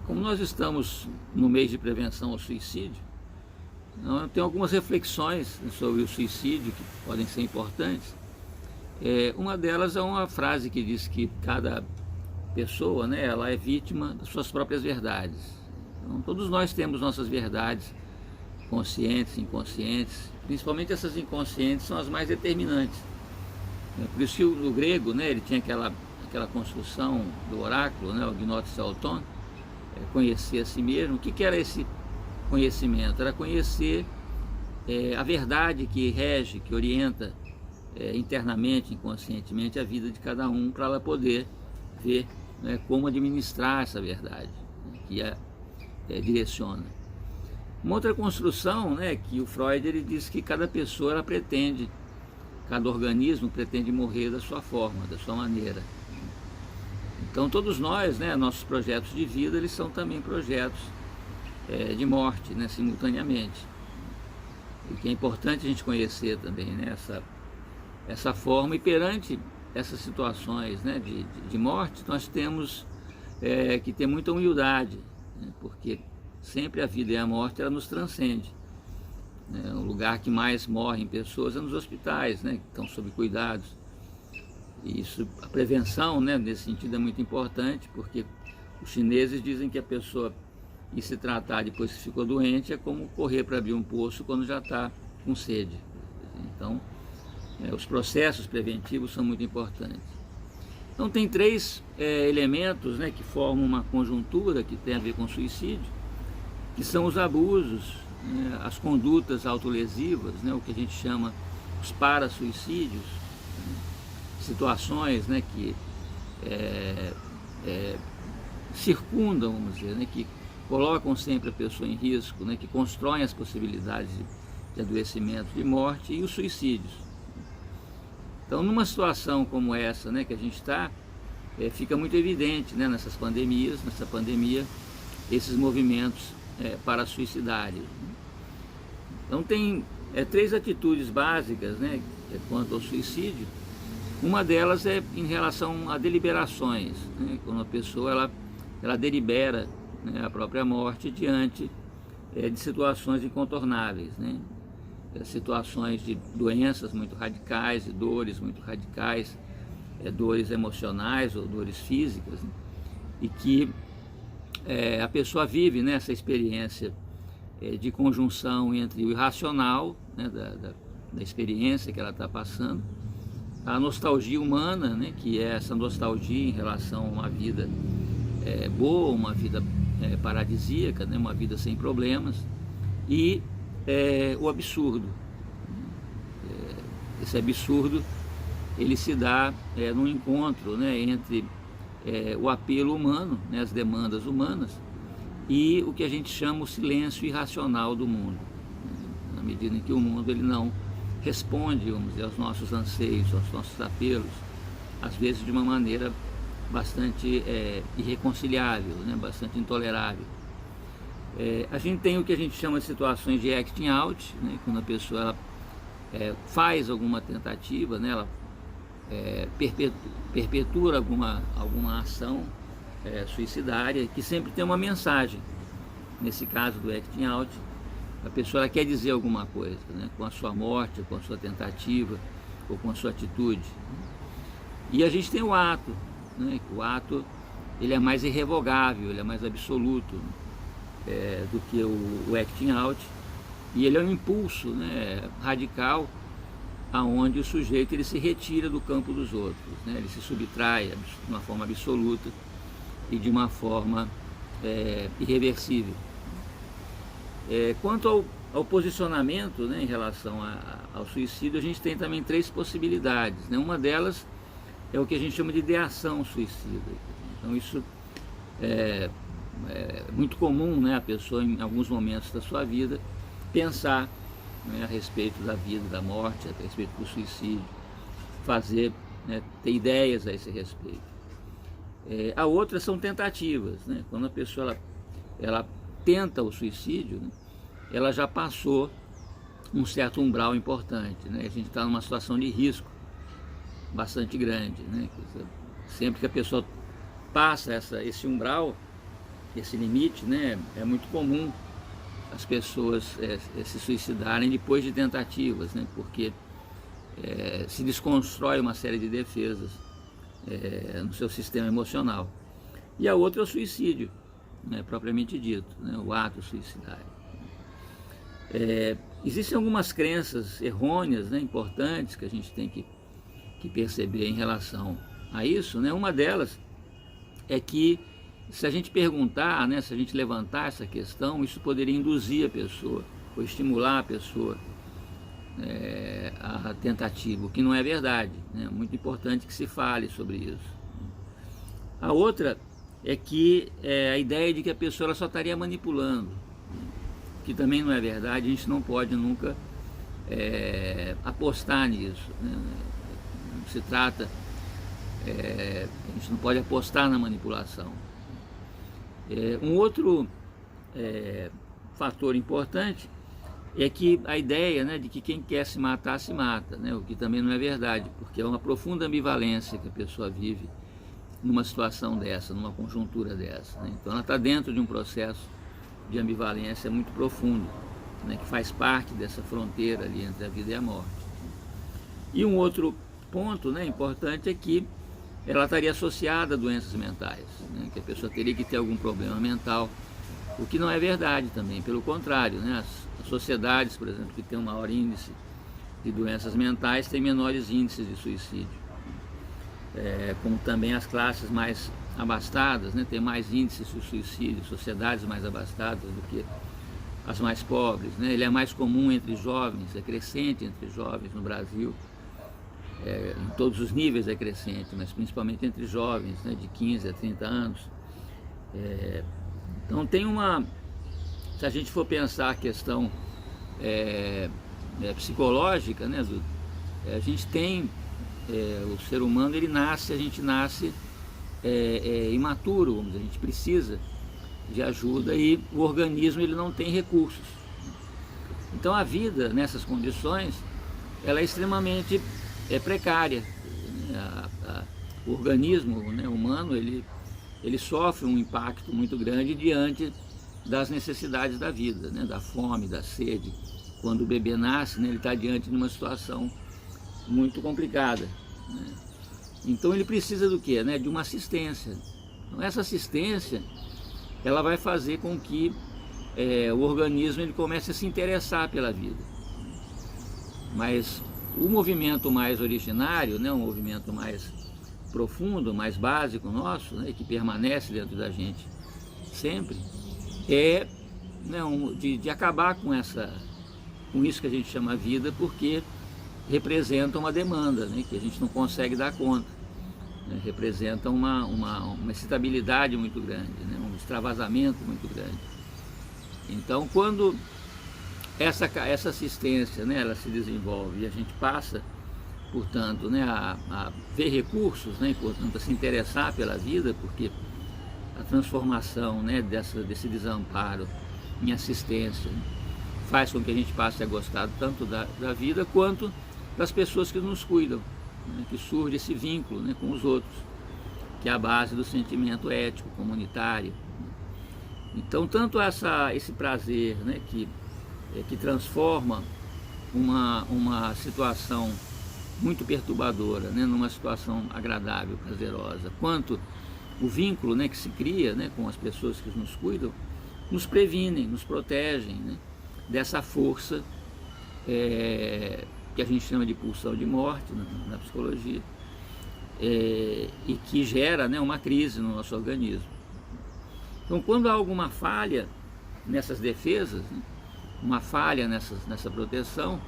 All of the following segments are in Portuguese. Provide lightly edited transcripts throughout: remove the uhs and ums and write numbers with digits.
Como nós estamos no mês de prevenção ao suicídio, eu tenho algumas reflexões sobre o suicídio que podem ser importantes. Uma delas é uma frase que diz que cada pessoa, né, ela é vítima das suas próprias verdades. Então, todos nós temos nossas verdades, conscientes, inconscientes. Principalmente essas inconscientes são as mais determinantes. Por isso que no grego, né, ele tinha aquela construção do oráculo, né, o gnosis auton, conhecer a si mesmo. O que era esse conhecimento? Era conhecer a verdade que rege, que orienta internamente, inconscientemente a vida de cada um, para ela poder ver, né, como administrar essa verdade, né, que direciona. Uma outra construção, né, que o Freud ele diz que cada pessoa ela pretende, cada organismo pretende morrer da sua forma, da sua maneira. Então todos nós, né, nossos projetos de vida, eles são também projetos de morte, né, simultaneamente. E que é importante a gente conhecer também, né, essa forma. E perante essas situações, né, de morte, nós temos que ter muita humildade, né, porque sempre a vida e a morte ela nos transcende. O lugar que mais morrem pessoas é nos hospitais, né, que estão sob cuidados. E isso, a prevenção, né, nesse sentido é muito importante, porque os chineses dizem que a pessoa ir se tratar depois que ficou doente é como correr para abrir um poço quando já está com sede. Então, os processos preventivos são muito importantes. Então tem três elementos, né, que formam uma conjuntura que tem a ver com suicídio, que são os abusos, né, as condutas autolesivas, né, o que a gente chama os parasuicídios, né, situações, né, que circundam, vamos dizer, né, que colocam sempre a pessoa em risco, né, que constroem as possibilidades de adoecimento, de morte, e os suicídios. Então, numa situação como essa, né, que a gente está, fica muito evidente, né, nessa pandemia, esses movimentos parasuicidários. Então, tem três atitudes básicas, né, quanto ao suicídio. Uma delas é em relação a deliberações, né, quando a pessoa ela delibera, né, a própria morte diante de situações incontornáveis, né? Situações de doenças muito radicais, de dores muito radicais, dores emocionais ou dores físicas, né? E que a pessoa vive nessa experiência de conjunção entre o irracional, né, da experiência que ela está passando, a nostalgia humana, né, que é essa nostalgia em relação a uma vida boa, uma vida paradisíaca, né, uma vida sem problemas, e o absurdo. Esse absurdo ele se dá num encontro, né, entre o apelo humano, né, as demandas humanas, e o que a gente chama o silêncio irracional do mundo, na medida em que o mundo ele não responde, vamos dizer, aos nossos anseios, aos nossos apelos, às vezes de uma maneira bastante irreconciliável, né, bastante intolerável. A gente tem o que a gente chama de situações de acting out, né, quando a pessoa faz alguma tentativa, né, ela perpetua alguma ação suicidária, que sempre tem uma mensagem. Nesse caso do acting out, a pessoa ela quer dizer alguma coisa, né, com a sua morte, com a sua tentativa, ou com a sua atitude. E a gente tem o ato, né, o ato ele é mais irrevogável, ele é mais absoluto do que o acting out, e ele é um impulso, né, radical, aonde o sujeito ele se retira do campo dos outros, né, ele se subtrai de uma forma absoluta e de uma forma irreversível. Quanto ao posicionamento, né, em relação ao suicídio, a gente tem também três possibilidades, né? Uma delas é o que a gente chama de ideação suicida. Então isso é muito comum, né, a pessoa em alguns momentos da sua vida pensar, né, a respeito da vida, da morte, a respeito do suicídio, fazer, né, ter ideias a esse respeito. A outra são tentativas, né? Quando a pessoa ela tenta o suicídio, né, ela já passou um certo umbral importante, né? A gente está numa situação de risco bastante grande, né? Sempre que a pessoa passa esse umbral, esse limite, né, é muito comum as pessoas se suicidarem depois de tentativas, né, porque se desconstrói uma série de defesas no seu sistema emocional. E a outra é o suicídio, né, propriamente dito, né, o ato suicidário. Existem algumas crenças errôneas, né, importantes, que a gente tem que perceber em relação a isso, né? Uma delas é que, se a gente perguntar, né, se a gente levantar essa questão, isso poderia induzir a pessoa, ou estimular a pessoa a tentativa, o que não é verdade, né? É muito importante que se fale sobre isso. A outra é que a ideia de que a pessoa ela só estaria manipulando, que também não é verdade. A gente não pode nunca apostar nisso, né? Não se trata, a gente não pode apostar na manipulação. Um outro fator importante é que a ideia, né, de que quem quer se matar, se mata, né? O que também não é verdade, porque é uma profunda ambivalência que a pessoa vive numa situação dessa, numa conjuntura dessa, né? Então ela está dentro de um processo de ambivalência muito profundo, né, que faz parte dessa fronteira ali entre a vida e a morte. E um outro ponto, né, importante é que ela estaria associada a doenças mentais, né, que a pessoa teria que ter algum problema mental, o que não é verdade também, pelo contrário, né, as sociedades, por exemplo, que têm um maior índice de doenças mentais têm menores índices de suicídio, como também as classes mais abastadas, né, têm mais índices de suicídio, sociedades mais abastadas do que as mais pobres, né. Ele é mais comum entre jovens, é crescente entre jovens no Brasil, em todos os níveis é crescente, mas principalmente entre jovens, né, de 15 a 30 anos. Então tem se a gente for pensar a questão psicológica, né, a gente tem, o ser humano, a gente nasce imaturo, vamos dizer, a gente precisa de ajuda e o organismo ele não tem recursos. Então a vida nessas condições ela é extremamente precária. O organismo, né, humano ele sofre um impacto muito grande diante das necessidades da vida, né, da fome, da sede. Quando o bebê nasce, né, ele está diante de uma situação muito complicada, né? Então ele precisa do quê? Né? De uma assistência. Então essa assistência ela vai fazer com que o organismo ele comece a se interessar pela vida. Mas o movimento mais originário, né, um movimento mais profundo, mais básico nosso, né, que permanece dentro da gente sempre, né, de acabar com isso que a gente chama vida, porque representa uma demanda, né, que a gente não consegue dar conta, né, representa uma excitabilidade muito grande, né, um extravasamento muito grande. Então, quando essa assistência, né, ela se desenvolve e a gente passa, portanto, né, a ver recursos, né, e, portanto, a se interessar pela vida, porque a transformação, né, desse desamparo em assistência faz com que a gente passe a gostar tanto da vida quanto das pessoas que nos cuidam, né, que surge esse vínculo, né, com os outros, que é a base do sentimento ético, comunitário. Então, tanto esse prazer, né, que transforma uma situação muito perturbadora, né, numa situação agradável, prazerosa, quanto o vínculo, né, que se cria, né, com as pessoas que nos cuidam, nos previnem, nos protegem, né, dessa força que a gente chama de pulsão de morte na psicologia, e que gera, né, uma crise no nosso organismo. Então, quando há alguma falha nessas defesas, né, uma falha nessa proteção,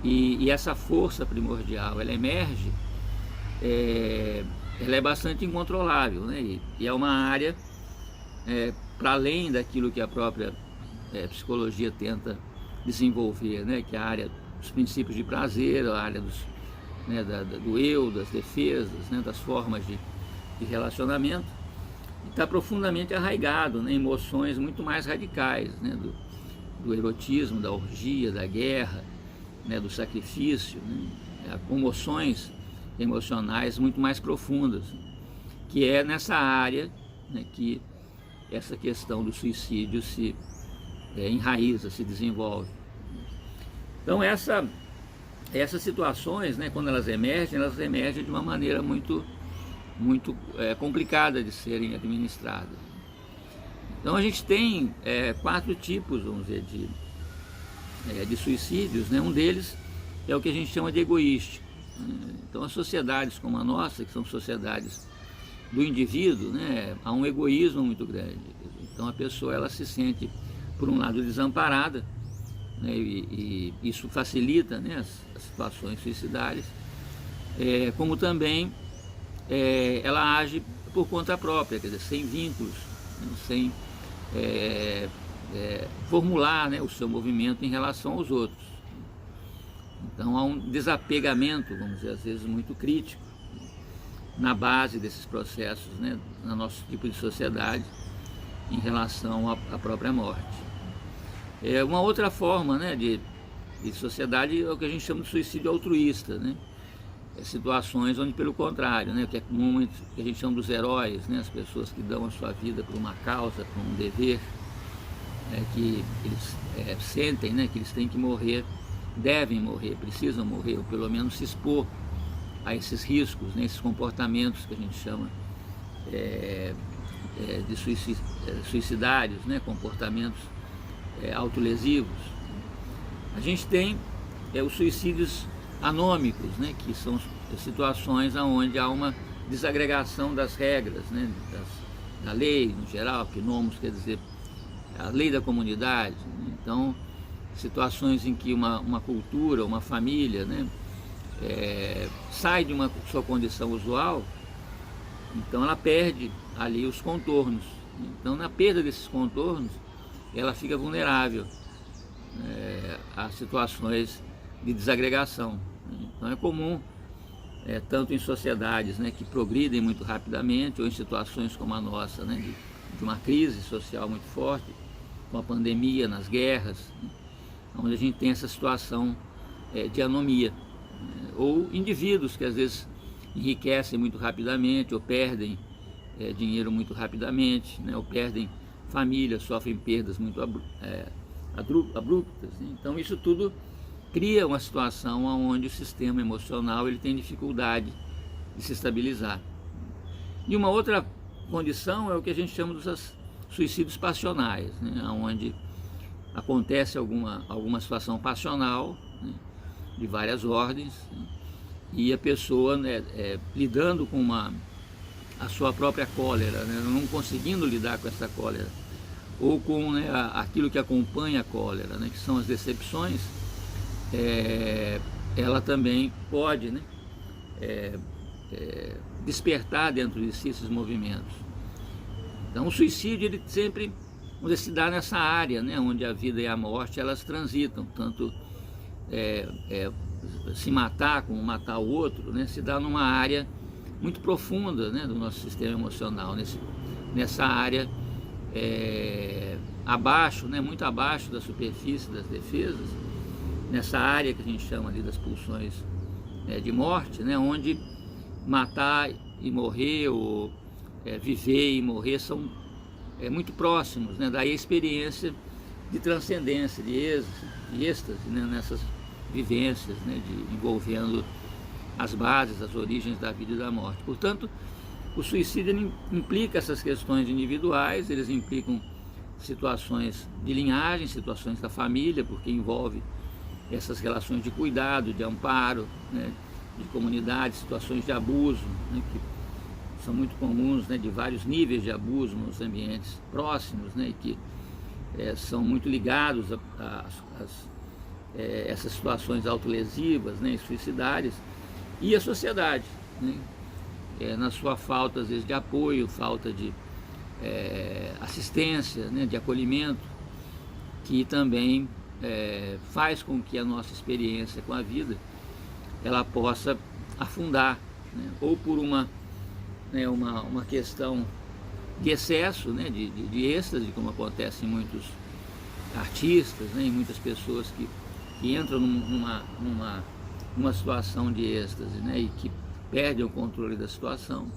e essa força primordial ela emerge, ela é bastante incontrolável, né? E é uma área para além daquilo que a própria psicologia tenta desenvolver, né? Que é a área dos princípios de prazer, a área do eu, das defesas, né? Das formas de relacionamento, e está profundamente arraigado, né? Em emoções muito mais radicais, né? Do erotismo, da orgia, da guerra, né? Do sacrifício, né? Emoções emocionais muito mais profundas, que é nessa área, né, que essa questão do suicídio se enraiza, se desenvolve. Então essas situações, né, quando elas emergem de uma maneira muito complicada de serem administradas. Então a gente tem 4 tipos, vamos dizer, de suicídios, né? Um deles é o que a gente chama de egoísta. Então as sociedades como a nossa, que são sociedades do indivíduo, né, há um egoísmo muito grande. Então a pessoa ela se sente, por um lado, desamparada, né, e isso facilita, né, as situações suicidárias, como também ela age por conta própria, quer dizer, sem vínculos, né, sem formular, né, o seu movimento em relação aos outros. Então há um desapegamento, vamos dizer, às vezes muito crítico, na base desses processos, né, no nosso tipo de sociedade, em relação à própria morte. Uma outra forma, né, de sociedade é o que a gente chama de suicídio altruísta, né? Situações onde, pelo contrário, né, que é comum, que a gente chama dos heróis, né, as pessoas que dão a sua vida por uma causa, por um dever, que eles sentem, né, que eles têm que morrer, devem morrer, precisam morrer, ou pelo menos se expor a esses riscos, né, esses comportamentos que a gente chama de suicidários, né, comportamentos autolesivos. A gente tem os suicídios anômicos, né, que são situações onde há uma desagregação das regras, né, da lei no geral, que nomos quer dizer a lei da comunidade. Então, situações em que uma cultura, uma família, né, sai de uma sua condição usual, então ela perde ali os contornos. Então, na perda desses contornos, ela fica vulnerável a situações de desagregação. Então é comum, tanto em sociedades, né, que progridem muito rapidamente, ou em situações como a nossa, né, de uma crise social muito forte, com a pandemia, nas guerras, né, onde a gente tem essa situação de anomia, né, ou indivíduos que às vezes enriquecem muito rapidamente, ou perdem dinheiro muito rapidamente, né, ou perdem família, sofrem perdas muito abruptas. Então isso tudo cria uma situação onde o sistema emocional ele tem dificuldade de se estabilizar. E uma outra condição é o que a gente chama dos suicídios passionais, né, onde acontece alguma situação passional, né, de várias ordens, né, e a pessoa, né, lidando com a sua própria cólera, né, não conseguindo lidar com essa cólera, ou com, né, aquilo que acompanha a cólera, né, que são as decepções, ela também pode, né, despertar dentro de si esses movimentos. Então o suicídio ele sempre se dá nessa área, né, onde a vida e a morte elas transitam, tanto se matar como matar o outro, né, se dá numa área muito profunda, né, do nosso sistema emocional, nessa área abaixo, né, muito abaixo da superfície das defesas, nessa área que a gente chama ali das pulsões de morte, né, onde matar e morrer, ou viver e morrer são muito próximos, né, daí a experiência de transcendência, de êxtase, né, nessas vivências, né, envolvendo as bases, as origens da vida e da morte. Portanto, o suicídio implica essas questões individuais, eles implicam situações de linhagem, situações da família, porque envolve essas relações de cuidado, de amparo, né, de comunidade, situações de abuso, né, que são muito comuns, né, de vários níveis de abuso nos ambientes próximos, né, e que são muito ligados a essas situações autolesivas, né, e suicidárias, e a sociedade, né, na sua falta, às vezes, de apoio, falta de assistência, né, de acolhimento, que também faz com que a nossa experiência com a vida ela possa afundar, né, ou por uma questão de excesso, né, de êxtase, como acontece em muitos artistas, né, em muitas pessoas que entram numa situação de êxtase, né, e que perdem o controle da situação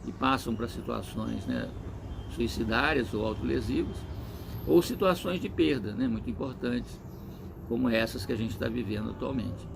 e passam para situações, né, suicidárias ou autolesivas, ou situações de perda, né, muito importantes, como essas que a gente está vivendo atualmente.